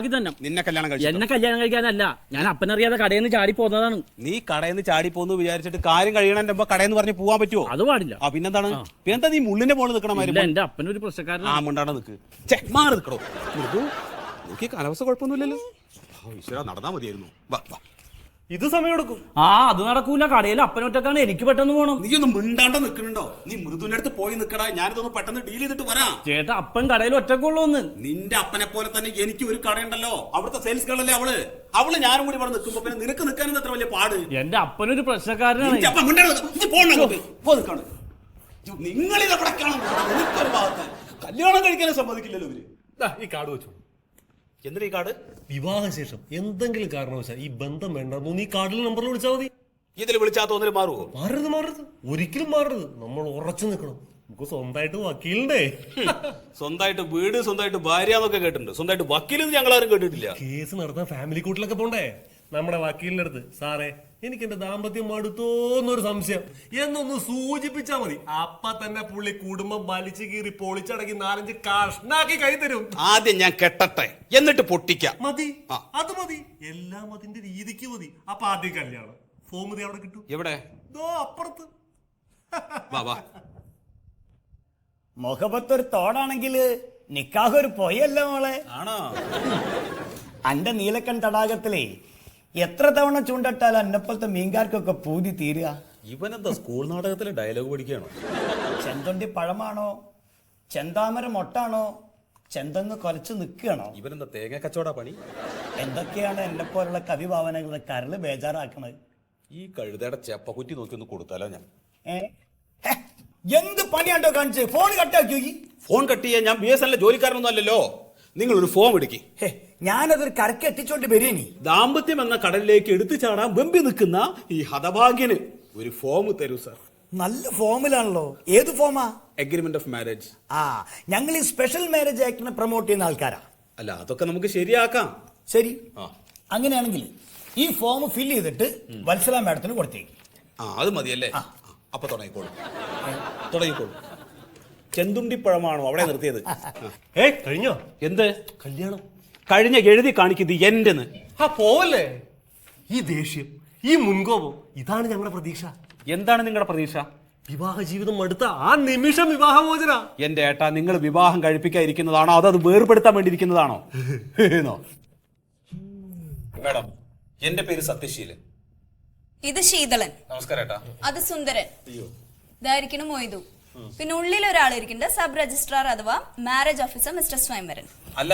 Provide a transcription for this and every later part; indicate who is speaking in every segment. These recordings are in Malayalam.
Speaker 1: നിന്നെ കല്യാണം കഴിച്ചു
Speaker 2: എന്നെ കല്യാണം കഴിക്കാനല്ല, ഞാൻ അപ്പനറിയാതെ കടയിൽ നിന്ന് ചാടി പോകുന്നതാണ്.
Speaker 1: നീ കടയിൽ നിന്ന് ചാടി പോന്ന് വിചാരിച്ചിട്ട് കാര്യം കഴിയണ കടയിൽ നിന്ന് പറഞ്ഞ് പോവാൻ പറ്റുമോ?
Speaker 2: അത് പാടില്ല.
Speaker 1: പിന്നെന്താണ്? പിന്നെന്താ നീ മുള്ളിന്റെ മോള് നിൽക്കണമായിരുന്നു?
Speaker 2: എന്റെ അപ്പനൊരു പ്രശ്നക്കാരൻ.
Speaker 1: മുണ്ടാണ് നിൽക്ക്, മാറി നിൽക്കണോ? നോക്കി കാലാവസ്ഥ കുഴപ്പമൊന്നുമില്ലല്ലോ. ഈശ്വര, നടന്നാ മതിയായിരുന്നു.
Speaker 3: ഇത് സമയം എടുക്കും.
Speaker 2: അത് നടക്കൂല. കടയിൽ അപ്പനൊറ്റക്കാണ്, എനിക്ക് പെട്ടെന്ന് പോകണം.
Speaker 1: നീ ഒന്നും മിണ്ടാണ്ട് നിൽക്കണുണ്ടോ? നീ മൃദുവിന്റെ അടുത്ത് പോയി നിൽക്കടാ, ഞാനിതൊന്ന് പെട്ടെന്ന് ഡീൽ ചെയ്തിട്ട് വരാം.
Speaker 2: ചേട്ടാ, അപ്പൻ കടയിൽ ഒറ്റക്കുള്ളൂന്ന്.
Speaker 1: നിന്റെ അപ്പനെ പോലെ തന്നെ എനിക്ക് ഒരു കടയുണ്ടല്ലോ, അവിടുത്തെ സെയിൽസ് ഗേളല്ലേ അവള് ഞാനും കൂടി ഇവിടെ നിൽക്കുമ്പോ പിന്നെ നിനക്ക് നിൽക്കാനും എത്ര വലിയ പാട്.
Speaker 2: എന്റെ അപ്പനൊരു പ്രശ്നക്കാരനാണ്.
Speaker 1: നിങ്ങളിതെവിടേക്കാണ് ഭാഗത്ത് കല്യാണം കഴിക്കാനും സമ്മതിക്കില്ലല്ലോ ഇവര്.
Speaker 3: ഈ കാർഡ് വെച്ചു.
Speaker 1: എന്തിനാ ഈ കാർഡ്?
Speaker 3: വിവാഹശേഷം എന്തെങ്കിലും കാരണവശാൽ ഈ ബന്ധം വേണ്ട, നീ കാർഡിൽ നമ്പറിൽ വിളിച്ചാൽ മതി.
Speaker 1: ഇതിൽ വിളിച്ചാൽ തോന്നല് മാറുമോ?
Speaker 3: മാറരുത്, ഒരിക്കലും മാറരുത്. നമ്മൾ ഉറച്ചു നിൽക്കണം. നമുക്ക് സ്വന്തമായിട്ട് വക്കീലുണ്ടേ.
Speaker 1: സ്വന്തമായിട്ട് വീട്, സ്വന്തമായിട്ട് ഭാര്യ എന്നൊക്കെ കേട്ടിട്ടുണ്ട്. സ്വന്തമായിട്ട് വക്കീലെന്ന് ഞങ്ങളാരും കേട്ടിട്ടില്ല.
Speaker 3: കേസ് നടത്താൻ ഫാമിലി കോർട്ടിലൊക്കെ പോണ്ടേ? നമ്മുടെ വക്കീലിന്റെ അടുത്ത്, സാറേ എനിക്ക് എന്റെ ദാമ്പത്യം മടുത്തോന്നൊരു സംശയം എന്നൊന്ന് സൂചിപ്പിച്ചാ മതി. അപ്പ തന്നെ പുള്ളി കുടുംബം വലിച്ചു കീറി പൊളിച്ചടക്കി 4-5 കഷ്ണാക്കി കൈ തരും.
Speaker 1: ആദ്യം ഞാൻ കെട്ടട്ടെ, എന്നിട്ട് പൊട്ടിക്കാം.
Speaker 3: മതി, അത് മതി. എല്ലാം അതിന്റെ രീതിക്ക് മതി. അപ്പൊ ആദ്യം കല്യാണം. ഫോം അവിടെ കിട്ടും.
Speaker 1: എവിടെ?
Speaker 3: അപ്പുറത്ത്.
Speaker 1: വാ.
Speaker 4: മുഖപത്തൊരു തോടാണെങ്കിൽ നിക്കാഹ് ഒരു പൊയല്ല മോളെ.
Speaker 1: ആണോ?
Speaker 4: അന്റെ നീലക്കൻ തടാകത്തിലേ എത്ര തവണ ചൂണ്ടിട്ടാൽ അന്നെപ്പോലത്തെ മീൻകാർക്കൊക്കെ പൂതി തീരുക.
Speaker 1: ഇവനെന്താ സ്കൂൾ നാടകത്തിലെ ഡയലോഗ് പഠിക്കുകയാണോ?
Speaker 4: ചെന്തൊണ്ടി പഴമാണോ, ചെന്താമര മൊട്ടാണോ, ചെന്തങ്ങ് കൊലച്ച് നിൽക്കുകയാണോ?
Speaker 1: ഇവനെന്താ തേങ്ങ കച്ചവട പണി?
Speaker 4: എന്തൊക്കെയാണ് എന്നെ പോലുള്ള കവിഭാവനകളുടെ കരള് ബേജാറാക്കണത്.
Speaker 1: ഈ കഴുതയുടെ ചെപ്പക്കുറ്റി നോക്കി ഒന്ന് കൊടുത്താലോ ഞാൻ?
Speaker 4: എന്ത് പണിയാണ്ടോ കാണിച്ച്? ഫോൺ കട്ടാക്കി.
Speaker 1: ഫോൺ കട്ട് ചെയ്യാൻ ഞാൻ BSNL ജോലിക്കാരനൊന്നും അല്ലല്ലോ. നിങ്ങളൊരു ഫോം എടുക്കി.
Speaker 4: ഞാനതൊരു കരക്ക് എത്തിച്ചോണ്ട് വരേനി.
Speaker 1: ദാമ്പത്യം എന്ന കടലിലേക്ക് എടുത്തു ചാടാൻ വെമ്പി നിൽക്കുന്ന ഈ ഹതഭാഗ്യന് ഒരു ഫോം തരൂ സാർ.
Speaker 4: നല്ല ഫോമിലാണല്ലോ. ഏത് ഫോമാ?
Speaker 1: Agreement of marriage.
Speaker 4: ഞങ്ങൾ ഈ സ്പെഷ്യൽ മാരേജ് ആക്ടിനെ പ്രൊമോട്ട് ചെയ്യുന്ന ആൾക്കാരാ.
Speaker 1: അല്ല, അതൊക്കെ നമുക്ക് ശരിയാക്കാം.
Speaker 4: ശരി, അങ്ങനെയാണെങ്കിൽ ഈ ഫോം ഫിൽ ചെയ്തിട്ട് വത്സല മാഡത്തിന് കൊടുത്തേക്ക്.
Speaker 1: അത് മതിയല്ലേ? അപ്പൊ തുടങ്ങിക്കോളൂ. ചെന്തുണ്ടിപ്പഴമാണോ അവിടെ നിർത്തിയത്?
Speaker 3: കഴിഞ്ഞോ?
Speaker 1: എന്ത്
Speaker 3: കല്യാണം
Speaker 1: കഴിഞ്ഞ? എഴുതി കാണിക്കുന്നത് എന്റെന്ന്.
Speaker 3: പോവല്ലേ? ഈ ദേഷ്യം, ഈ മുൻകോപം, ഇതാണ് ഞങ്ങളുടെ പ്രതീക്ഷ.
Speaker 1: എന്താണ് നിങ്ങളുടെ പ്രതീക്ഷ?
Speaker 3: വിവാഹ ജീവിതം അടുത്ത ആ നിമിഷം വിവാഹമോചന.
Speaker 1: എന്റെ ഏട്ടാ, നിങ്ങൾ വിവാഹം കഴിപ്പിക്കാതിരിക്കുന്നതാണോ അതോ അത് വേർപെടുത്താൻ വേണ്ടിയിരിക്കുന്നതാണോ? മാഡം, എന്റെ പേര് സത്യശീലൻ.
Speaker 5: ഇത് ശീതളൻ.
Speaker 1: നമസ്കാരം ഏട്ടാ.
Speaker 5: അത് സുന്ദരൻ. ഇതായിരിക്കണം മൊയ്തു. പിന്നെ ഉള്ളിൽ ഒരാളിരിക്കുന്നുണ്ട്, സബ് രജിസ്ട്രാർ അഥവാ മാരേജ് ഓഫീസർ മിസ്റ്റർ സ്വയംവരൻ.
Speaker 1: അല്ല,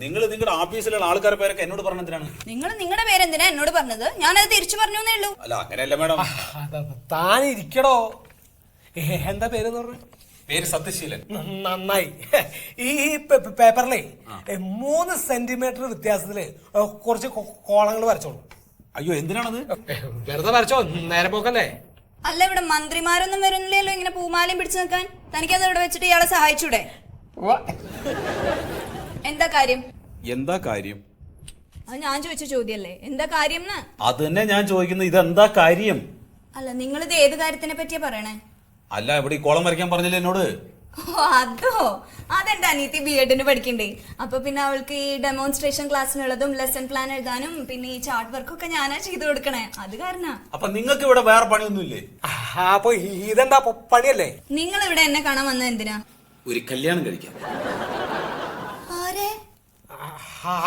Speaker 1: നിങ്ങൾ നിങ്ങളുടെ ഓഫീസിലുള്ള ആൾക്കാരുടെ പേരൊക്കെ എന്നോട് പറഞ്ഞതിനാണ്.
Speaker 5: നിങ്ങൾ നിങ്ങളുടെ പേരെന്തിനാ എന്നോട് പറഞ്ഞത്? ഞാനത് തിരിച്ചു പറഞ്ഞേ ഉള്ളൂ.
Speaker 1: അല്ല, അങ്ങനെയല്ല മാഡം.
Speaker 3: താൻ ഇരിക്കടോ. എന്താ പേരെന്ന് പറഞ്ഞു?
Speaker 1: പേര് സത്യശീലൻ.
Speaker 3: നന്നായി. ഈ പേപ്പറിലെ 3 സെന്റിമീറ്റർ വ്യത്യാസത്തില് കുറച്ച് കോളങ്ങൾ വരച്ചോളൂ.
Speaker 1: അയ്യോ, എന്തിനാണത്?
Speaker 3: വെറുതെ വരച്ചോ, നേരെ പോക്കല്ലേ.
Speaker 5: അല്ല, ഇവിടെ മന്ത്രിമാരൊന്നും വരുന്നില്ലല്ലോ ഇങ്ങനെ പൂമാലയും പിടിച്ചു നിൽക്കാൻ. തനിക്കത് ഇവിടെ വെച്ചിട്ട് ഇയാളെ സഹായിച്ചൂടെ? എന്താ കാര്യം? അത് ഞാൻ ചോദിച്ച ചോദ്യല്ലേ, എന്താ കാര്യം?
Speaker 1: അത് തന്നെ ഞാൻ ചോദിക്കുന്നത്, ഇതെന്താ കാര്യം?
Speaker 5: അല്ല, നിങ്ങളിത് ഏത് കാര്യത്തിനെ പറ്റിയാ പറയണേ?
Speaker 1: അല്ല, ഇവിടെ ഈ കോളം വരയ്ക്കാൻ പറഞ്ഞില്ലേ എന്നോട്?
Speaker 5: അതോ, അതെന്റെ അനിയത്തി B.Ed പഠിക്കണ്ടേ. അപ്പൊ പിന്നെ അവൾക്ക് ഈ ഡെമോൺസ്ട്രേഷൻ ക്ലാസ്സിനുള്ളതും ലെസൺ പ്ലാൻ എഴുതാനും പിന്നെ ഈ ചാർട്ട് വർക്കൊക്കെ ഞാനാ ചെയ്തു കൊടുക്കണേ. അത് കാരണ.
Speaker 1: അപ്പൊ നിങ്ങൾക്ക് ഇവിടെ വേറെ പണിയൊന്നുമില്ലേ?
Speaker 3: അപ്പൊ ഇതെന്താ പണിയല്ലേ?
Speaker 5: നിങ്ങൾ ഇവിടെ എന്നെ കാണാൻ വന്നത് എന്തിനാ?
Speaker 1: ഒരു കല്യാണം കഴിക്കാൻ.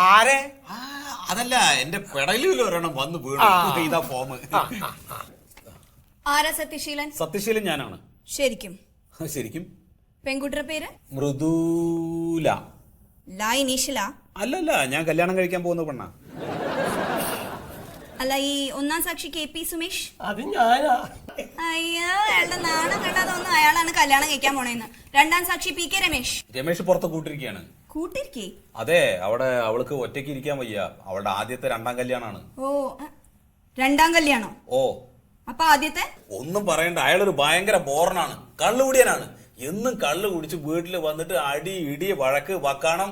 Speaker 3: ആരെ?
Speaker 1: അതല്ല, എന്റെ പെടലിൽ ഒരെണ്ണം വന്ന് വീണു. ഇതാ ഫോം.
Speaker 5: ആരാ സത്യശീലൻ?
Speaker 1: സത്യശീലൻ ഞാനാണ്.
Speaker 5: ശരിക്കും?
Speaker 1: ശരിക്കും.
Speaker 5: പെൺകുട്ടിയുടെ പേര്?
Speaker 1: മൃദുല.
Speaker 5: ഇനീഷ്യല?
Speaker 1: അല്ലല്ല, ഞാൻ കല്യാണം കഴിക്കാൻ പോകുന്ന പെണ്ണാ.
Speaker 5: അല്ല, ഈ ഒന്നാം സാക്ഷി KP സുമേഷ്?
Speaker 3: അത് ഞാനാ.
Speaker 5: അയ്യോ, അയാളുടെ നാണം കേട്ടാതൊന്നും അയാളാണ് കല്യാണം കഴിക്കാൻ പോണേന്ന്. രണ്ടാം സാക്ഷി PK രമേശ്.
Speaker 1: രമേശ് പുറത്ത് കൂട്ടിരിക്കുകയാണ്.
Speaker 5: കൂട്ടിരിക്കേ?
Speaker 1: അതെ, അവിടെ അവൾക്ക് ഒറ്റയ്ക്ക് ഇരിക്കാൻ വയ്യ. അവളുടെ ആദ്യത്തെ 2ാം കല്യാണാണ്.
Speaker 5: ഓ, 2ാം കല്യാണോ?
Speaker 1: ഓ.
Speaker 5: അപ്പൊ ആദ്യത്തെ?
Speaker 1: ഒന്നും പറയണ്ട, അയാളൊരു ഭയങ്കര ബോറനാണ്, കള്ളുകുടിയനാണ്. എന്നും കള്ളു കുടിച്ച് വീട്ടിൽ വന്നിട്ട് അടി ഇടി വഴക്ക് വക്കാണം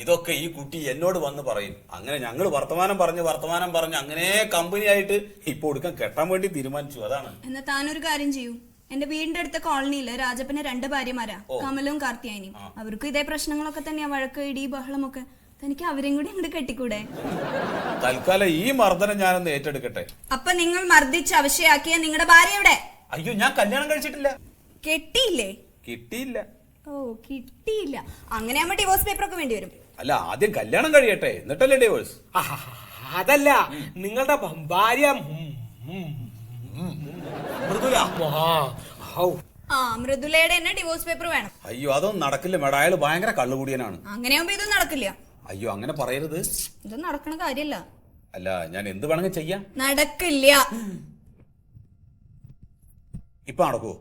Speaker 1: ഇതൊക്കെ ഈ കുട്ടി എന്നോട് വന്ന് പറയും. അങ്ങനെ ഞങ്ങൾ വർത്തമാനം പറഞ്ഞ് അങ്ങനെ കമ്പനി ആയിട്ട് ഇപ്പൊ ഒടുക്കാൻ കെട്ടാൻ വേണ്ടി തീരുമാനിച്ചു. അതാണ്.
Speaker 5: എന്നാ താനൊരു കാര്യം ചെയ്യൂ, എന്റെ വീടിന്റെ അടുത്ത കോളനിയില് രാജപ്പന് 2 ഭാര്യമാരാ, കമലവും കാർത്തിയായനിയും. അവർക്കും ഇതേ പ്രശ്നങ്ങളൊക്കെ തന്നെയാ, വഴക്ക് ഇടി ബഹളമൊക്കെ. എനിക്ക് അവരെയും കൂടി അങ്ങോട്ട് കെട്ടിക്കൂടെ?
Speaker 1: തൽക്കാലം ഈ മർദ്ദനം ഞാനൊന്ന് ഏറ്റെടുക്കട്ടെ.
Speaker 5: അപ്പൊ നിങ്ങൾ മർദ്ദിച്ച് അവശയാക്കിയ നിങ്ങളുടെ ഭാര്യ എവിടെ?
Speaker 1: അയ്യോ, ഞാൻ കല്യാണം കഴിച്ചിട്ടില്ല.
Speaker 5: കെട്ടിയില്ലേ?
Speaker 1: കിട്ടിയില്ല.
Speaker 5: ഓ, കിട്ടിയില്ല. അങ്ങനെയാകുമ്പോ ഡിവോഴ്സ് പേപ്പർ ഒക്കെ വേണ്ടി വരും.
Speaker 1: അല്ല, ആദ്യം കല്യാണം കഴിയട്ടെ, എന്നിട്ടല്ലേ ഡിവോഴ്സ്.
Speaker 3: അതല്ല, നിങ്ങളുടെ ഭാര്യ മൃദുല.
Speaker 5: ആ, മൃദുലയുടെ തന്നെ ഡിവോഴ്സ് പേപ്പർ വേണം.
Speaker 1: അയ്യോ, അതൊന്നും നടക്കില്ല മേഡം, അയാൾ ഭയങ്കര കള്ളുകൂടിയനാണ്.
Speaker 5: അങ്ങനെയാകുമ്പോ ഇത് നടക്കില്ല.
Speaker 1: അയ്യോ, അങ്ങനെ പറയരുത്.
Speaker 5: ഇത് നടക്കണ കാര്യല്ല.
Speaker 1: അല്ല, ഞാൻ എന്ത് വേണമെങ്കിൽ ചെയ്യാം.
Speaker 5: നടക്കില്ല.
Speaker 1: ഇപ്പൊ നടക്കുവോ?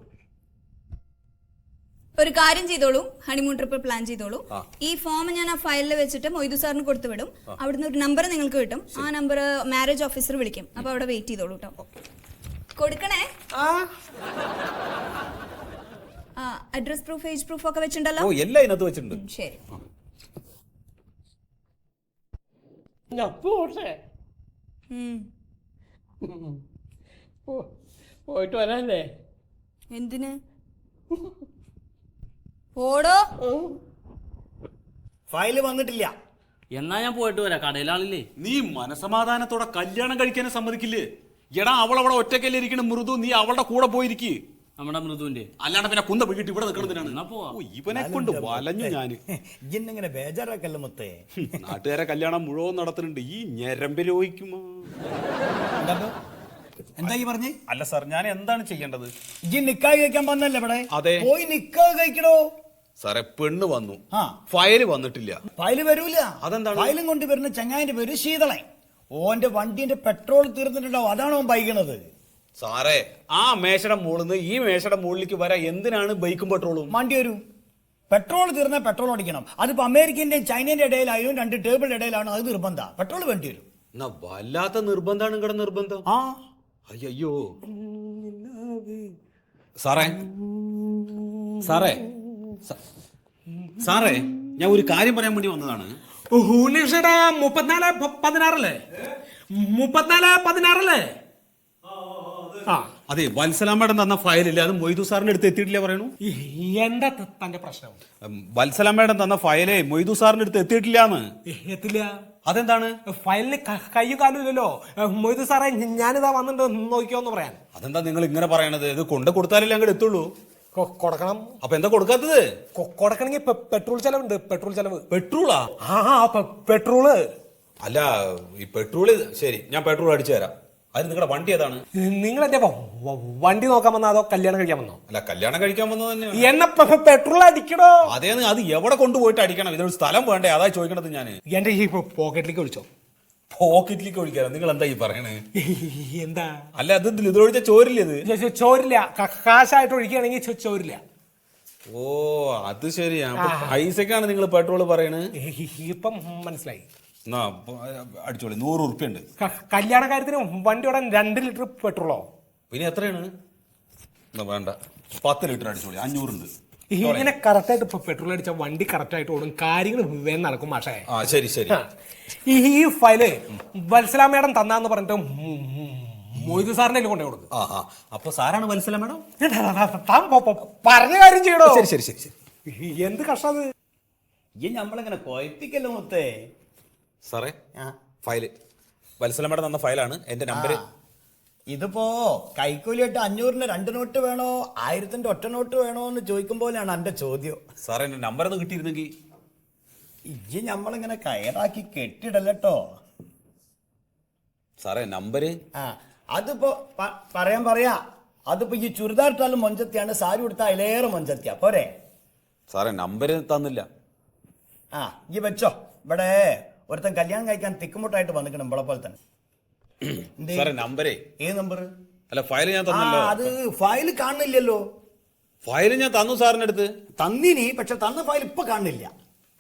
Speaker 5: ഒരു കാര്യം ചെയ്തോളൂ, ഹണിമൂൺ ട്രിപ്പ് പ്ലാൻ ചെയ്തോളൂ.
Speaker 1: ആ.
Speaker 5: ഈ ഫോം ഞാൻ ആ ഫയലിൽ വെച്ചിട്ട് മൊയ്തു സാറിന് കൊടുത്തു വിടും. അവിടുന്ന് ഒരു നമ്പർ നിങ്ങൾക്ക് കിട്ടും. ആ നമ്പർ മാരേജ് ഓഫീസർ വിളിക്കും. അപ്പൊ അവിടെ വെയിറ്റ് ചെയ്തോളൂ കേട്ടോ. കൊടുക്കണേ. അഡ്രസ് പ്രൂഫ്, ഏജ് പ്രൂഫ് ഒക്കെ വെച്ചിട്ടുണ്ടല്ലോ.
Speaker 1: ഓ, എല്ലാം ഇതിനകത്ത് വെച്ചിട്ടുണ്ട്.
Speaker 5: ശരി.
Speaker 3: പോയിട്ട് വരാല്ലേ?
Speaker 5: എന്തിന്? ഓടോ.
Speaker 4: ഫയല് വന്നിട്ടില്ല.
Speaker 2: എന്നാ ഞാൻ പോയിട്ട് വരാം, കടയിലാളില്ലേ.
Speaker 1: നീ മനസമാധാനത്തോടെ കല്യാണം കഴിക്കാനും സമ്മതിക്കില്ലേ? എടാ, അവളവിടെ ഒറ്റക്കല്ലേ ഇരിക്കണ മൃദു, നീ അവളുടെ കൂടെ പോയിരിക്ക്.
Speaker 2: നമ്മുടെ മൃദുവിന്റെ.
Speaker 1: അല്ലാണ്ട് പിന്നെ കുന്ത വീട്ടിട്ട് ഇവിടെ നിൽക്കണതിനാണ്.
Speaker 2: എന്നാ പോവാ.
Speaker 1: ഇവനെ കൊണ്ട് വലഞ്ഞു ഞാന്.
Speaker 4: ഇജിന്നിങ്ങനെ ബേജാറാക്കല്ല മുത്തേ.
Speaker 1: നാട്ടുകാരെ കല്യാണം മുഴുവൻ നടത്തുന്നുണ്ട്. ഈ ഞരമ്പ് രോഹിക്കുമോ?
Speaker 4: എന്താ ഈ പറഞ്ഞേ?
Speaker 1: അല്ല സാർ, ഞാൻ എന്താണ് ചെയ്യേണ്ടത്?
Speaker 4: ഇജി നിക്കാഹ് കഴിക്കാൻ വന്നല്ലേ ഇവിടെ?
Speaker 1: അതെ.
Speaker 4: പോയി നിക്കാഹ് കഴിക്കണോ?
Speaker 1: സാറേ, പെണ്ണ് വന്നു,
Speaker 4: ആ.
Speaker 1: ഫയല് വന്നിട്ടില്ല.
Speaker 4: ഫയല് വരൂല.
Speaker 1: അതെന്താണ്?
Speaker 4: ഫയലും കൊണ്ട് വരുന്ന ചങ്ങായിന്റെ പേര് ശീതളൻ. ഓന്റെ വണ്ടിന്റെ പെട്രോൾ തീർന്നിട്ടുണ്ടാവും, അതാണ് ഓൻ ബൈക്കണത്.
Speaker 1: സാറേ, ആ മേശയുടെ മുകളിൽ ഈ മേശയുടെ മുകളിലേക്ക് വരാൻ എന്തിനാണ് ബൈക്കും പെട്രോളും?
Speaker 4: വണ്ടി വരും. പെട്രോൾ തീർന്നാൽ പെട്രോൾ അടിക്കണം. അതിപ്പോ അമേരിക്കന്റെയും ചൈനന്റെ ഇടയിലായാലും രണ്ട് ടേബിളിന്റെ ഇടയിലാണ്, അത് നിർബന്ധം. പെട്രോൾ വേണ്ടി വരും.
Speaker 1: എന്നാ വല്ലാത്ത നിർബന്ധമാണ് ഇവിടെ നിർബന്ധം.
Speaker 4: ആ,
Speaker 1: അയ്യോ സാറേ, സാറേ, സാറേ, ഞാൻ ഒരു കാര്യം പറയാൻ വേണ്ടി വന്നതാണ്.
Speaker 3: 34-16
Speaker 1: അതെ, വത്സലാമ്മയുടെ തന്ന ഫയലില്ല, അത് മൊയ്തു സാറിന്റെ അടുത്ത് എത്തിയിട്ടില്ല പറയണു.
Speaker 3: എന്താ തന്റെ പ്രശ്നം?
Speaker 1: വത്സലാമ്മയുടെ തന്ന ഫയലേ മൊയ്തു സാറിന്റെ അടുത്ത് എത്തിയിട്ടില്ലാന്ന്.
Speaker 3: എത്തില്ല.
Speaker 1: അതെന്താണ്?
Speaker 3: ഫയലിന് കയ്യും കാലും ഇല്ലല്ലോ. മൊയ്തു സാറേ, ഞാനിതാ വന്നിട്ട് നോക്കിയോന്ന് പറയാൻ.
Speaker 1: അതെന്താ നിങ്ങൾ ഇങ്ങനെ പറയണത്? ഇത് കൊണ്ട് കൊടുത്താലല്ലേ അങ്ങോട്ട് എത്തുള്ളൂ.
Speaker 3: കൊടുക്കണം.
Speaker 1: അപ്പൊ എന്താ കൊടുക്കാത്തത്?
Speaker 3: കൊടുക്കണമെങ്കിൽ പെട്രോൾ ചെലവുണ്ട്. പെട്രോൾ ചെലവ്.
Speaker 1: പെട്രോളാ?
Speaker 3: പെട്രോള്.
Speaker 1: അല്ല, ഈ പെട്രോള് ശരി, ഞാൻ പെട്രോൾ അടിച്ചു തരാം. അത് നിങ്ങളുടെ വണ്ടി ഏതാണ്?
Speaker 3: നിങ്ങൾ എന്റെ വണ്ടി നോക്കാൻ വന്നോ അതോ കല്യാണം കഴിക്കാൻ വന്നോ?
Speaker 1: അല്ല, കല്യാണം കഴിക്കാൻ വന്നത് തന്നെയാണ്.
Speaker 3: എന്നെ പെട്രോൾ അടിക്കണോ?
Speaker 1: അതേന്ന്. അത് എവിടെ കൊണ്ടുപോയിട്ട് അടിക്കണം? ഇതിനൊരു സ്ഥലം വേണ്ടേ? അതാ ചോദിക്കണത് ഞാൻ.
Speaker 3: എന്റെ ഈ പോക്കറ്റിലേക്ക് ഒഴിച്ചോ.
Speaker 1: പോക്കറ്റിലേക്ക് ഒഴിക്കാനോ? നിങ്ങൾ എന്താ ഈ പറയണേ?
Speaker 3: എന്താ?
Speaker 1: അല്ല, അത് ഇതിലൊഴിച്ച ചോരില്ല. ഇത്
Speaker 3: ചോരില്ല. കാശായിട്ട് ഒഴിക്കുകയാണെങ്കിൽ ചോരില്ല.
Speaker 1: ഓ, അത് ശരിയാ. പൈസക്കാണ് നിങ്ങൾ പെട്രോൾ പറയണത്.
Speaker 3: ഇപ്പം മനസ്സിലായി.
Speaker 1: എന്നാ അടിച്ചോളി. 100 ഉറുപ്പ്യ ഉണ്ട്.
Speaker 3: കല്യാണ കാര്യത്തിന് വണ്ടി ഓടാൻ 2 ലിറ്റർ പെട്രോളോ?
Speaker 1: പിന്നെ എത്രയാണ്? എന്നാ വേണ്ട, 10 ലിറ്റർ അടിച്ചോളി. 500 ഉണ്ട്.
Speaker 3: ഇങ്ങനെ കറക്റ്റായിട്ട് പെട്രോൾ അടിച്ചാൽ വണ്ടി കറക്റ്റായിട്ട് ഓടും, കാര്യങ്ങൾ വേഗം നടക്കും. മാഷേ,
Speaker 1: ആ ശരി ശരി.
Speaker 3: ഈ ഫയല് വത്സല മേഡം തന്നാന്ന് പറഞ്ഞിട്ട് മൊയ്തു സാറിന്റെ കൊണ്ടേ കൊടുക്കും.
Speaker 1: അപ്പൊ സാറാണ് വത്സല മേഡം?
Speaker 3: പറഞ്ഞ കാര്യം ചെയ്യണോ?
Speaker 1: ശരി ശരി ശരി ശരി.
Speaker 3: എന്ത് കഷ്ടത്
Speaker 4: ഈ നമ്മളിങ്ങനെ കൊയപ്പിക്കല്ലോ മുത്തേ.
Speaker 1: സാറേ, ഫയല് വത്സല മേഡം തന്ന ഫയലാണ്. എന്റെ നമ്പര്.
Speaker 4: ഇതിപ്പോ കൈക്കൂലിയായിട്ട് 500-ന്റെ 2 നോട്ട് വേണോ 1000-ന്റെ ഒറ്റ നോട്ട് വേണോ എന്ന് ചോദിക്കും പോലെയാണ് എന്റെ ചോദ്യം.
Speaker 1: സാറേ, എന്റെ നമ്പർ ഒന്ന് കിട്ടിയിരുന്നെങ്കിൽ.
Speaker 4: ഇജ്ജ് നമ്മളിങ്ങനെ കയറാക്കി കെട്ടിടല്ലോ
Speaker 1: സാറേ, നമ്പര്.
Speaker 4: അതിപ്പോ പറയാ. അതിപ്പോ ഈ ചുരിദാർ ഇട്ടാലും മൊഞ്ചത്തിയാണ്, സാരി കൊടുത്താൽ അതിലേറെ മൊഞ്ചത്തിയാ പോരെ.
Speaker 1: സാറേ, നമ്പര് തന്നില്ല.
Speaker 4: ഈ വെച്ചോ. ഇവിടെ ഒരുത്തൻ കല്യാണം കഴിക്കാൻ തിക്കുമുട്ടായിട്ട് വന്നിക്കണം ഇവിടെ പോലെ തന്നെ.
Speaker 1: സാറേ, നമ്പരേ.
Speaker 4: ഏത് നമ്പർ?
Speaker 1: അല്ല, ഫയല് ഞാൻ തന്നല്ലോ.
Speaker 4: അത് ഫയല് കാണുന്നില്ലല്ലോ.
Speaker 1: ഫയല് ഞാൻ തന്നു സാറിന്റെ അടുത്ത്.
Speaker 4: തന്നിനി, പക്ഷെ തന്ന ഫയൽ ഇപ്പൊ കാണുന്നില്ല.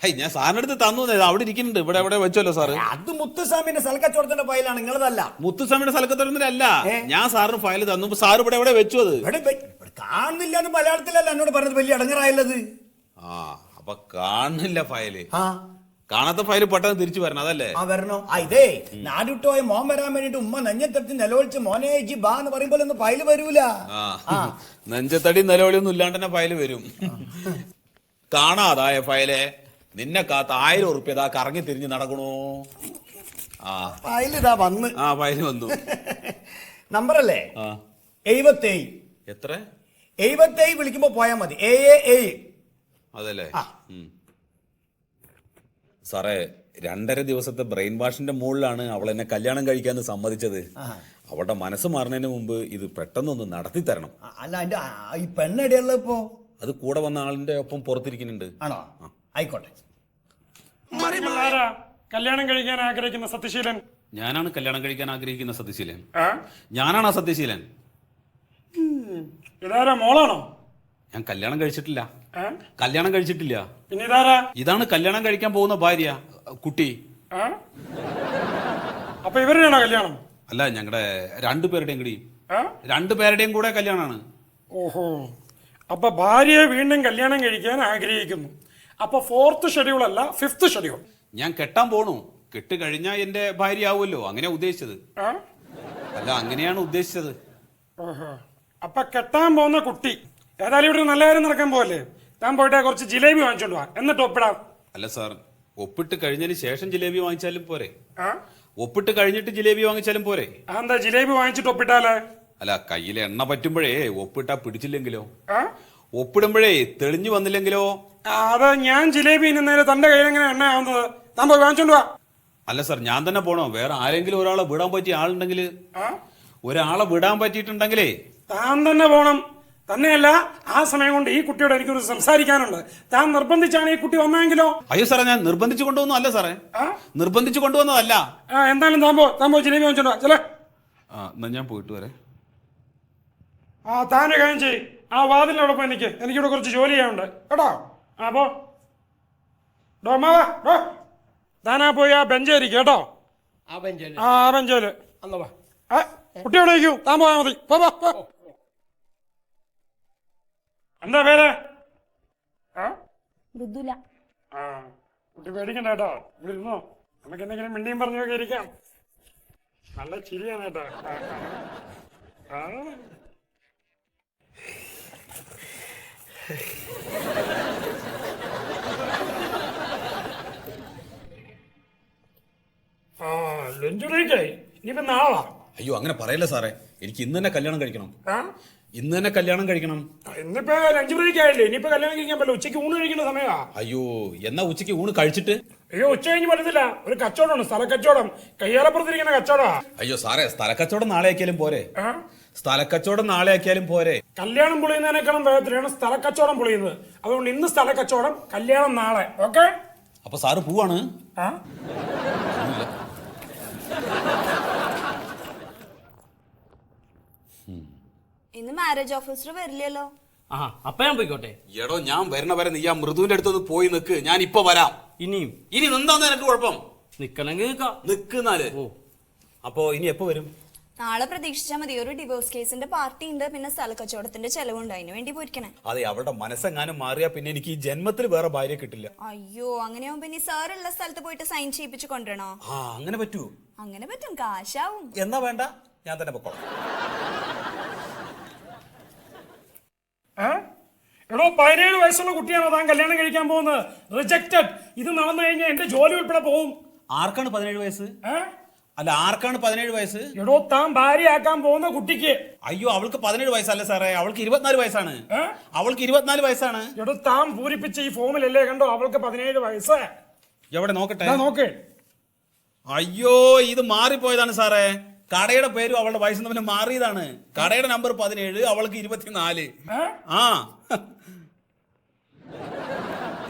Speaker 1: ഹൈ, ഞാൻ സാറിന്റെ അടുത്ത് തന്നു. അവിടെ ഇരിക്കുന്നുണ്ട്. ഇവിടെ എവിടെ വെച്ചല്ലോ സാറ്.
Speaker 4: അത് മുത്തുസ്വാമിന്റെ സ്ഥലക്കച്ചവടത്തിന്റെ ഫയലാണ്, നിങ്ങളതല്ല.
Speaker 1: മുത്തുസ്വാമിയുടെ സ്ഥലക്കത്തോടൊന്നുമല്ല. ഞാൻ സാറിന് ഫയല് തന്നു. സാർ ഇവിടെ എവിടെ വെച്ചു? അത്
Speaker 4: കാണുന്നില്ല എന്ന് മലയാളത്തിലല്ല എന്നോട് പറഞ്ഞത്. വലിയ അടങ്ങറായല്ലത്.
Speaker 1: അപ്പൊ കാണുന്നില്ല ഫയല്. കാണാത്ത ഫയല് പെട്ടെന്ന് തിരിച്ചു വരണം, അതല്ലേ?
Speaker 4: വരണോ? ഇതേ നാടുവിട്ടുപോയ മോൻ വരാൻ വേണ്ടിട്ട് ഉമ്മ നെഞ്ഞത്തെടുത്ത് നിലവിളിച്ച് മോനെ ജി ബാ എന്ന് പറയുമ്പോൾ ഒന്നും ഫയല് വരൂല.
Speaker 1: നെഞ്ചത്തടി നിലവിളിയൊന്നും ഇല്ലാണ്ട് തന്നെ ഫയല് വരും. കാണാതായ ഫയലെ നിന്നെ കാത്ത് 1000 ഉറുപ്പ്യ ഇതാ കറങ്ങി തിരിഞ്ഞ് നടക്കണോ? ആ
Speaker 4: അതിലിതാ വന്ന്
Speaker 1: ആ ഫയല് വന്നു.
Speaker 4: നമ്പറല്ലേ?
Speaker 1: ആ
Speaker 4: 77.
Speaker 1: എത്ര?
Speaker 4: 77 വിളിക്കുമ്പോ പോയാ മതി. 7.
Speaker 1: അതല്ലേ?
Speaker 4: ആ.
Speaker 1: സാറേ 2.5 ദിവസത്തെ ബ്രെയിൻ വാഷിന്റെ മുകളിലാണ് അവൾ എന്നെ കല്യാണം കഴിക്കാന്ന് സമ്മതിച്ചത്. അവളുടെ മനസ്സ് മാറുന്നതിന് മുമ്പ് ഇത് പെട്ടെന്നൊന്ന് നടത്തി തരണം.
Speaker 4: അല്ല അതിന്റെ ഈ പെണ്ണെടിയുള്ള ഇപ്പോ
Speaker 1: അത് കൂടെ വന്ന ആളിന്റെ ഒപ്പം പുറത്തിരിക്കുന്നുണ്ട്.
Speaker 4: ആണോ? ആയിക്കോട്ടെ.
Speaker 6: കല്യാണം കഴിക്കാൻ ആഗ്രഹിക്കുന്ന സത്യശീലൻ?
Speaker 1: ഞാനാണ് കല്യാണം കഴിക്കാൻ ആഗ്രഹിക്കുന്ന സത്യശീലൻ. ഞാനാണ് ആ സത്യശീലൻ.
Speaker 6: ഇതാരാ, മോളാണോ?
Speaker 1: ഞാൻ കല്യാണം കഴിച്ചിട്ടില്ല. കല്യാണം കഴിച്ചിട്ടില്ല.
Speaker 6: പിന്നെ ഇതാരാ?
Speaker 1: ഇതാണ് കല്യാണം കഴിക്കാൻ പോകുന്ന ഭാര്യ, കുട്ടി.
Speaker 6: അപ്പൊ ഇവരുടെയാണോ കല്യാണം?
Speaker 1: അല്ല, ഞങ്ങളുടെ 2 പേരുടെയും കൂടി 2 പേരുടെയും കൂടെ കല്യാണമാണ്.
Speaker 6: ഓഹോ, അപ്പൊ ഭാര്യയെ വീണ്ടും കല്യാണം കഴിക്കാൻ ആഗ്രഹിക്കുന്നു. അപ്പൊ 4th ഷെഡ്യൂൾ അല്ല 5th ഷെഡ്യൂൾ.
Speaker 1: ഞാൻ കെട്ടാൻ പോണു. കെട്ട് കഴിഞ്ഞാൽ എന്റെ ഭാര്യ ആവുമല്ലോ. അങ്ങനെയാ ഉദ്ദേശിച്ചത്. അല്ല, അങ്ങനെയാണ് ഉദ്ദേശിച്ചത്.
Speaker 6: ഓഹോ, അപ്പൊ കെട്ടാൻ പോകുന്ന കുട്ടി ഏതായാലും ഇവിടെ നല്ല കാര്യം നടക്കാൻ പോവല്ലേ? താൻ പോയിട്ട് കുറച്ച് ജിലേബി വാങ്ങിച്ചോണ്ട് വാ, എന്നിട്ട് ഒപ്പിടാം.
Speaker 1: അല്ല സാർ, ഒപ്പിട്ട് കഴിഞ്ഞതിന് ശേഷം ജിലേബി വാങ്ങിച്ചാലും പോരെ? ഒപ്പിട്ട് കഴിഞ്ഞിട്ട് ജിലേബി വാങ്ങിച്ചാലും പോരെ?
Speaker 6: എന്താ ജിലേബി വാങ്ങിച്ചിട്ട് ഒപ്പിട്ടാലേ?
Speaker 1: അല്ല, കയ്യിൽ എണ്ണ പറ്റുമ്പോഴേ ഒപ്പിട്ടാ പിടിച്ചില്ലെങ്കിലോ? ഒപ്പിടുമ്പോഴേ തെളിഞ്ഞു വന്നില്ലെങ്കിലോ?
Speaker 6: അത് ഞാൻ ജിലേബി ഇന്നേരം തന്റെ കയ്യിൽ എങ്ങനെ എണ്ണ ആവുന്നത്? താൻ പോയി വാങ്ങിച്ചോണ്ട് വാ.
Speaker 1: അല്ല സാർ, ഞാൻ തന്നെ പോണോ? വേറെ ആരെങ്കിലും ഒരാളെ വിടാൻ പറ്റിയ ആളുണ്ടെങ്കിൽ? ഒരാളെ വിടാൻ പറ്റിയിട്ടുണ്ടെങ്കിലേ
Speaker 6: താൻ തന്നെ പോണം. തന്നെയല്ല, ആ സമയം കൊണ്ട് ഈ കുട്ടിയോട് എനിക്കൊരു സംസാരിക്കാനുണ്ട്. താൻ നിർബന്ധിച്ചാണ് ഈ കുട്ടി വന്നെങ്കിലോ?
Speaker 1: അയ്യോ സാറേ, ഞാൻ നിർബന്ധിച്ചു കൊണ്ടുവന്നു അല്ല സാറേ. നിർബന്ധിച്ചു കൊണ്ടുവന്നതല്ല.
Speaker 6: എന്തായാലും താൻ പോ ജിലേബി വാങ്ങിച്ചോണ്ട് വാ. ചെല
Speaker 1: എന്നാ ഞാൻ പോയിട്ട് വരെ.
Speaker 6: താനൊരു കാര്യം ചെയ്യ്, ആ വാതിലിനോടൊപ്പം എനിക്കിവിടെ കുറച്ച് ജോലി ചെയ്യാനുണ്ട് കേട്ടോ. പോ ഡോമാവാ. താനാ പോയി ആ ബെഞ്ചായിരിക്കും കേട്ടോ. ആ ബെഞ്ചേല് കുട്ടി എവിടെ ഇരിക്കൂ? താൻ പോയാ മതി. എന്താ പേര്? കുട്ടി പേടിക്കണ്ട കേട്ടോ. ഇവിടെ ഇരുന്നോ, നമുക്ക് എന്തെങ്കിലും മിണ്ടിയും പറഞ്ഞൊക്കെ ഇരിക്കാം. നല്ല ചിരിയാണ് കേട്ടോ. ലഞ്ചുറിക്കായി ഇനിയിപ്പോ നാളാ.
Speaker 1: അയ്യോ, അങ്ങനെ പറയല്ലേ സാറേ. എനിക്ക് ഇന്ന് തന്നെ കല്യാണം കഴിക്കണം. ഇന്ന് തന്നെ കല്യാണം കഴിക്കണം.
Speaker 6: ഇന്നിപ്പോ ലഞ്ച് ബ്രേക്ക് ആയില്ലേ? ഇനിയിപ്പോ കല്യാണം കഴിക്കാൻ പറ്റില്ല. ഉച്ചയ്ക്ക് ഊണ് കഴിക്കുന്ന സമയമാ.
Speaker 1: അയ്യോ, എന്നാ ഉച്ചയ്ക്ക് ഊണ് കഴിച്ചിട്ട്?
Speaker 6: അയ്യോ, ഉച്ച കഴിഞ്ഞ് പറ്റത്തില്ല. ഒരു കച്ചവടമാണ്, സ്ഥല കച്ചവടം. കയ്യാലപ്പുറത്തിരിക്കുന്ന കച്ചവടാ.
Speaker 1: അയ്യോ സാറേ, സ്ഥലക്കച്ചവടം നാളെ ആക്കിയാലും പോരെ? സ്ഥലക്കച്ചവടം നാളെ ആക്കിയാലും പോരെ?
Speaker 6: കല്യാണം പൊളിയുന്നതിനേക്കാളും വേഗത്തിലാണ് സ്ഥല കച്ചവടം പൊളിയുന്നത്. അതുകൊണ്ട് ഇന്ന് സ്ഥല കച്ചവടം, കല്യാണം നാളെ. ഓക്കെ?
Speaker 1: അപ്പൊ സാറ് പോവാണ്?
Speaker 5: ഇന്ന് മാരേജ് ഓഫീസർ വരില്ലല്ലോ.
Speaker 2: അപ്പൊ ഞാൻ പോയിക്കോട്ടെ.
Speaker 1: എടോ, ഞാൻ വരണ വരെ നീ ആ മൃദുവിന്റെ അടുത്തൊന്ന് പോയി നിക്ക്. ഞാൻ ഇപ്പൊ വരാം.
Speaker 2: ഇനി
Speaker 1: നിന്നാന്ന് എനിക്ക് കുഴപ്പം?
Speaker 2: നിക്കണെങ്കിൽ
Speaker 1: നിക്കുന്നാല്. അപ്പൊ ഇനി എപ്പോ വരും?
Speaker 5: നാളെ പ്രതീക്ഷിച്ചാൽ മതി. ഒരു ഡിവോഴ്സ് കേസിന്റെ പാർട്ടി ഉണ്ട്, പിന്നെ സ്ഥല കച്ചവടത്തിന്റെ ചെലവുണ്ട്. അതിന് വേണ്ടി പോയിരിക്കണേ.
Speaker 1: അതെ, അവളുടെ മനസ്സെങ്ങാനും മാറിയാ പിന്നെ എനിക്ക് ഈ ജന്മത്തിൽ വേറെ ഭാര്യ കിട്ടില്ല.
Speaker 5: അയ്യോ, അങ്ങനെയാവുമ്പോ ഇനി സാറുള്ള സ്ഥലത്ത് പോയിട്ട് സൈൻ ചെയ്യിപ്പിച്ച് കൊണ്ടുവരണോ?
Speaker 1: അങ്ങനെ പറ്റൂ?
Speaker 5: അങ്ങനെ പറ്റും, കാശാവും.
Speaker 1: എന്നാ വേണ്ട, ഞാൻ തന്നെ പൊക്കോളാം.
Speaker 6: എടോ, 17 വയസ്സുള്ള കുട്ടിയാണോ താൻ കല്യാണം കഴിക്കാൻ പോകുന്നത്? റിജക്റ്റഡ്. ഇത് നടന്നു കഴിഞ്ഞാൽ എന്റെ ജോലി ഉൾപ്പെടെ പോവും.
Speaker 1: ആർക്കാണ് 17 വയസ്സ്? അല്ല, ആർക്കാണ് 17 വയസ്സ്?
Speaker 6: എടോ, താൻ ഭാര്യയാക്കാൻ പോകുന്ന കുട്ടിക്ക്.
Speaker 1: അയ്യോ, അവൾക്ക് 17 വയസ്സല്ല സാറേ, അവൾക്ക് 24 വയസ്സാണ്. അവൾക്ക് 24 വയസ്സാണ്.
Speaker 6: എടോ, താൻ പൂരിപ്പിച്ച ഈ ഫോമിലല്ലേ കണ്ടോ അവൾക്ക് 17 വയസ്സ്?
Speaker 1: എവിടെ നോക്കട്ടെ?
Speaker 6: നോക്ക്.
Speaker 1: അയ്യോ, ഇത് മാറിപ്പോയതാണ് സാറേ. കടയുടെ പേരും അവളുടെ വയസ്സും തമ്മിൽ മാറിയതാണ്. കടയുടെ നമ്പർ 17, അവൾക്ക് 24.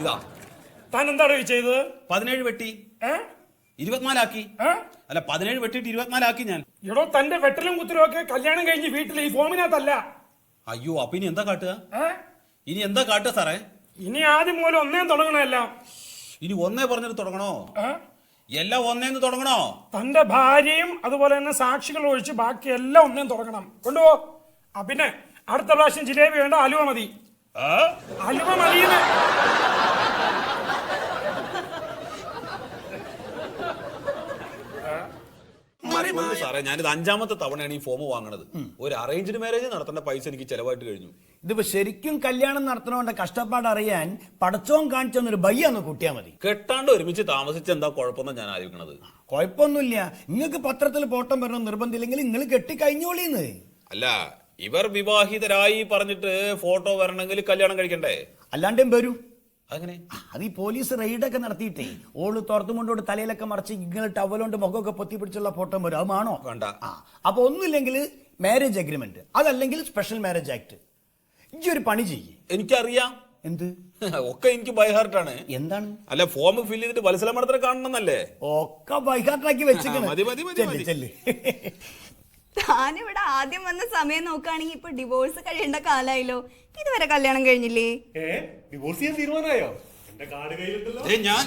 Speaker 1: ഇതാ.
Speaker 6: താൻ എന്താണ് ചെയ്തത്?
Speaker 1: 17 വെട്ടി 24 ആക്കി. അല്ല, 17 വെട്ടിട്ട് 24 ആക്കി ഞാൻ.
Speaker 6: എടോ, തന്റെ വെട്ടലും കുത്തലും ഒക്കെ കല്യാണം കഴിഞ്ഞ് വീട്ടിൽ ഈ ഫോമിനകത്തല്ല.
Speaker 1: അയ്യോ, അപ്പൊ ഇനി എന്താ കാട്ടുക? ഇനി എന്താ കാട്ടുക സാറേ?
Speaker 6: ഇനി ആദ്യം മൂലം ഒന്നേ തുടങ്ങണമല്ല.
Speaker 1: ഇനി ഒന്നേ പറഞ്ഞിട്ട് തുടങ്ങണോ? എല്ലാം ഒന്നേന്ന് തുടങ്ങണോ?
Speaker 6: തന്റെ ഭാര്യയും അതുപോലെ തന്നെ സാക്ഷികൾ ഒഴിച്ച് ബാക്കി എല്ലാം ഒന്നേം തുടങ്ങണം. കൊണ്ടുപോ. പിന്നെ അടുത്ത പ്രാവശ്യം ജിലേബി വേണ്ട, അലുവ മതി. അലുവ മതിയെന്ന്.
Speaker 1: സാറേ, ഞാനിത് 5ാമത്തെ തവണയാണ് ഈ ഫോം വാങ്ങണത്. ഒരു അറേഞ്ച്ഡ് മാരേജ് നടത്തേണ്ട പൈസ എനിക്ക് ചെലവായിട്ട് കഴിഞ്ഞു.
Speaker 4: ഇതിപ്പോ ശരിക്കും കല്യാണം നടത്തണോണ്ട് കഷ്ടപ്പാട് അറിയാൻ പടച്ചോൻ കാണിച്ചൊന്നൊരു ബയ്യാന്ന് കൂട്ടിയാ മതി.
Speaker 1: കെട്ടാണ്ട് ഒരുമിച്ച് താമസിച്ച് എന്താ കുഴപ്പമെന്ന് ഞാൻ ആലോചിക്കണത്.
Speaker 4: കുഴപ്പമൊന്നുമില്ല. നിങ്ങൾക്ക് പത്രത്തിൽ ഫോട്ടോ വരണം നിർബന്ധമില്ലെങ്കിൽ നിങ്ങൾ കെട്ടിക്കഴിഞ്ഞോളിന്ന്.
Speaker 1: അല്ല, ഇവർ വിവാഹിതരായി പറഞ്ഞിട്ട് ഫോട്ടോ വരണമെങ്കിൽ കല്യാണം കഴിക്കണ്ടേ?
Speaker 4: അല്ലാണ്ടും വരൂ.
Speaker 1: അങ്ങനെ
Speaker 4: അത് ഈ പോലീസ് റെയ്ഡൊക്കെ നടത്തിയിട്ടേ ഓള് തുറത്തുകൊണ്ടോട് തലയിലൊക്കെ മറച്ച് ഇങ്ങനെ ടവലോണ്ട് മുഖമൊക്കെ പൊത്തി പിടിച്ചുള്ള ഫോട്ടോ വരും. അത് ആണോ?
Speaker 1: വേണ്ട.
Speaker 4: അപ്പൊ ഒന്നുമില്ലെങ്കിൽ മാരേജ് അഗ്രിമെന്റ്, അതല്ലെങ്കിൽ സ്പെഷ്യൽ മാരേജ് ആക്ട്. ഈ ഒരു പണി ചെയ്യ്.
Speaker 1: എനിക്കറിയാം.
Speaker 4: എന്ത്?
Speaker 1: ഒക്കെ എനിക്ക് ബൈഹാർട്ടാണ്.
Speaker 4: എന്താണ്?
Speaker 1: അല്ല, ഫോം ഫിൽ ചെയ്തിട്ട് വത്സല മടത്തിനെ കാണണമെന്നല്ലേ?
Speaker 4: ഒക്കെ ബൈഹാർട്ടാക്കി വെച്ചിരിക്കണം.
Speaker 1: മതി, മതി, മതി, മതി.
Speaker 4: ചെല്ല്.
Speaker 5: താനിവിടെ ആദ്യം വന്ന സമയം നോക്കുകയാണെങ്കിൽ ഇപ്പൊ ഡിവോഴ്സ് കഴിയേണ്ട കാലായല്ലോ. ഇതുവരെ കല്യാണം കഴിഞ്ഞില്ലേ?
Speaker 3: ഡിവോഴ്സ് ചെയ്യാൻ തീരുമാനമായോ? എന്റെ കാർഡ് കയ്യിലുണ്ടല്ലോ.
Speaker 1: ഞാൻ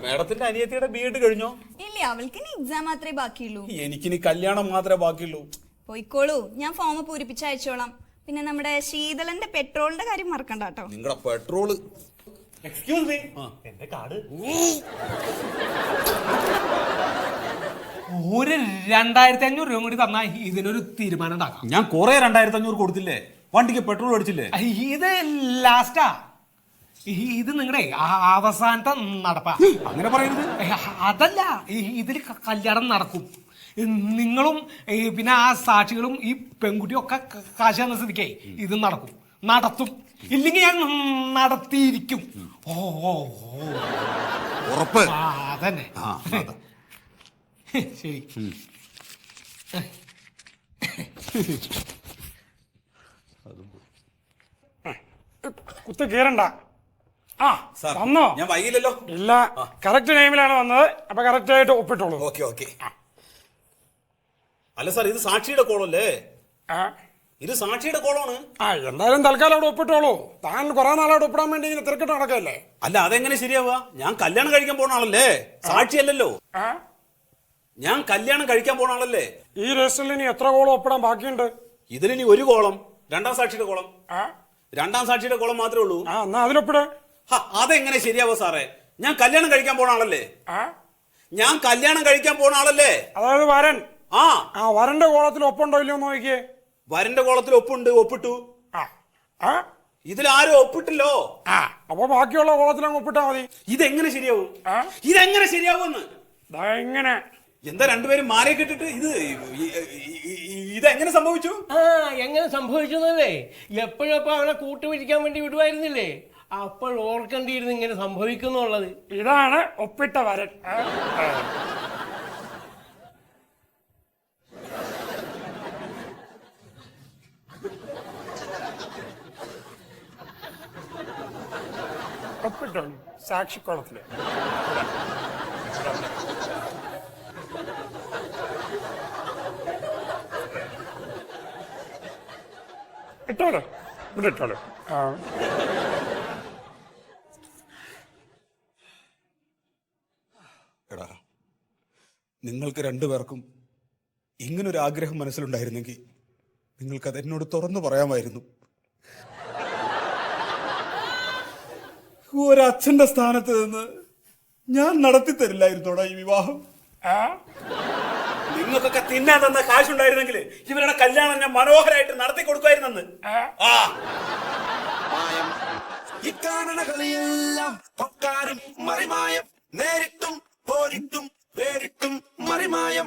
Speaker 1: മേഡത്തിന്റെ അനിയത്തിയുടെ ബി.എഡ് കഴിഞ്ഞോ?
Speaker 5: ഇല്ല, അവൾക്ക് ഇനി എക്സാം മാത്രമേ ബാക്കിയുള്ളൂ.
Speaker 1: എനിക്കിനി കല്യാണം മാത്രമേ ബാക്കിയുള്ളൂ.
Speaker 5: പോയിക്കോളൂ, ഞാൻ ഫോം പൂരിപ്പിച്ച് അയച്ചോളാം. പിന്നെ നമ്മുടെ ശീതളന്റെ പെട്രോളിന്റെ കാര്യം മറക്കണ്ട കേട്ടോ.
Speaker 1: നിങ്ങളുടെ പെട്രോള്.
Speaker 3: എക്സ്ക്യൂസ് മീ, എന്റെ കാർഡ്.
Speaker 7: ഒരു 2500 രൂപ കൂടി തന്നാ ഇതിനൊരു തീരുമാനം ഉണ്ടാക്കാം.
Speaker 1: ഞാൻ കുറെ 2500 കൊടുത്തില്ലേ? വണ്ടിക്ക് പെട്രോൾ അടിച്ചില്ലേ?
Speaker 7: ഇത് ലാസ്റ്റാ. ഇത് നിങ്ങളുടെ അവസാനത്തെ നടപ്പാ.
Speaker 1: അങ്ങനെ പറയരുത്.
Speaker 7: അതല്ല, ഇതിൽ കല്യാണം നടക്കും. നിങ്ങളും പിന്നെ ആ സാക്ഷികളും ഈ പെൺകുട്ടിയും ഒക്കെ കാശ് തന്ന സ്ഥിതിക്കേ ഇത് നടത്തും. ഇല്ലെങ്കിൽ ഞാൻ നടത്തിയിരിക്കും. ഓ
Speaker 1: ഉറപ്പ്?
Speaker 7: അതന്നെ. ശരി.
Speaker 6: കുത്തി കീറണ്ട. ആ വന്നോ?
Speaker 1: ഞാൻ വൈകില്ലല്ലോ.
Speaker 6: ഇല്ല, കറക്റ്റ് ടൈമിലാണ് വന്നത്. അപ്പൊ കറക്റ്റ് ആയിട്ട് ഒപ്പിട്ടോളൂ.
Speaker 1: Okay okay. അല്ല സാർ, ഇത് സാക്ഷിയുടെ കോളല്ലേ? ഇത് സാക്ഷിയുടെ കോളാണ്.
Speaker 6: എന്തായാലും തൽക്കാലം അവിടെ ഒപ്പിട്ടോളൂ. താൻ കുറെ നാളോട് ഒപ്പിടാൻ വേണ്ടി ഇങ്ങനെ തിരക്കിട്ട് നടക്കല്ലേ?
Speaker 1: അല്ല, അതെങ്ങനെ ശരിയാവുക? ഞാൻ കല്യാണം കഴിക്കാൻ പോണ ആളല്ലേ, സാക്ഷിയല്ലല്ലോ. ഞാൻ കല്യാണം കഴിക്കാൻ പോണ ആളല്ലേ.
Speaker 6: ഈ രജിസ്റ്ററിൽ ഇനി എത്ര കോളം ഒപ്പിടാൻ ബാക്കിയുണ്ട്?
Speaker 1: ഇതിലിനി ഒരു കോളം, രണ്ടാം സാക്ഷിയുടെ കോളം. രണ്ടാം സാക്ഷിയുടെ കോളം മാത്രമേ ഉള്ളൂ.
Speaker 6: എന്നാ അതിലൊപ്പിട്.
Speaker 1: അതെങ്ങനെ ശരിയാവോ സാറേ? ഞാൻ കല്യാണം കഴിക്കാൻ പോണ ആളല്ലേ. ഞാൻ കല്യാണം കഴിക്കാൻ പോണ ആളല്ലേ.
Speaker 6: അതായത് വരൻ.
Speaker 1: ആ
Speaker 6: വരന്റെ കോളത്തിൽ ഒപ്പുണ്ടോ ഇല്ലയോ നോക്കിയേ.
Speaker 1: വരന്റെ കോളത്തിൽ ഒപ്പുണ്ട്, ഒപ്പിട്ടു. ഇതിൽ ആരും ഒപ്പിട്ടില്ലോ.
Speaker 6: അപ്പൊ ബാക്കിയുള്ള കോളത്തിൽ അങ്ങ് ഒപ്പിട്ടാ മതി.
Speaker 1: ഇതെങ്ങനെ ശരിയാവും? ഇതെങ്ങനെ ശരിയാവുമെന്ന്?
Speaker 6: എങ്ങനെ?
Speaker 1: എന്താ രണ്ടുപേരും മാറി കിട്ടിട്ട് ഇതെങ്ങനെ സംഭവിച്ചു?
Speaker 8: എങ്ങനെ സംഭവിച്ചതല്ലേ? എപ്പോഴപ്പോ അവനെ കൂട്ടുപിടിക്കാൻ വേണ്ടി വിടുവായിരുന്നില്ലേ? അപ്പോൾ ഓർക്കേണ്ടിയിരുന്നു ഇങ്ങനെ സംഭവിക്കുന്നുള്ളത്.
Speaker 6: ഇതാണ് ഒപ്പിട്ട വരൻ. ഒപ്പിട്ടോളൂ സാക്ഷിക്കോളത്തില്. ഇട്ടോളൂ, ഇവിടെ ഇട്ടോളൂ.
Speaker 1: എടാ, നിങ്ങൾക്ക് രണ്ടുപേർക്കും ഇങ്ങനൊരു ആഗ്രഹം മനസ്സിലുണ്ടായിരുന്നെങ്കിൽ നിങ്ങൾക്കത് എന്നോട് തുറന്നു പറയാമായിരുന്നു. ഒരച്ഛന്റെ സ്ഥാനത്ത് നിന്ന് ഞാൻ നടത്തി തരില്ലായിരുന്നോടാ ഈ വിവാഹം. നിങ്ങൾക്കൊക്കെ തിന്നാൻ തന്ന കാശുണ്ടായിരുന്നെങ്കിൽ ഇവരുടെ കല്യാണം ഞാൻ മനോഹരമായിട്ട് നടത്തി കൊടുക്കുമായിരുന്നെന്ന്.
Speaker 9: ഇക്കാണ കളിയെല്ലാം പൊക്കാരും മറിമായം, നേരിട്ടും പോരിട്ടും പേരിട്ടും മറിമായം.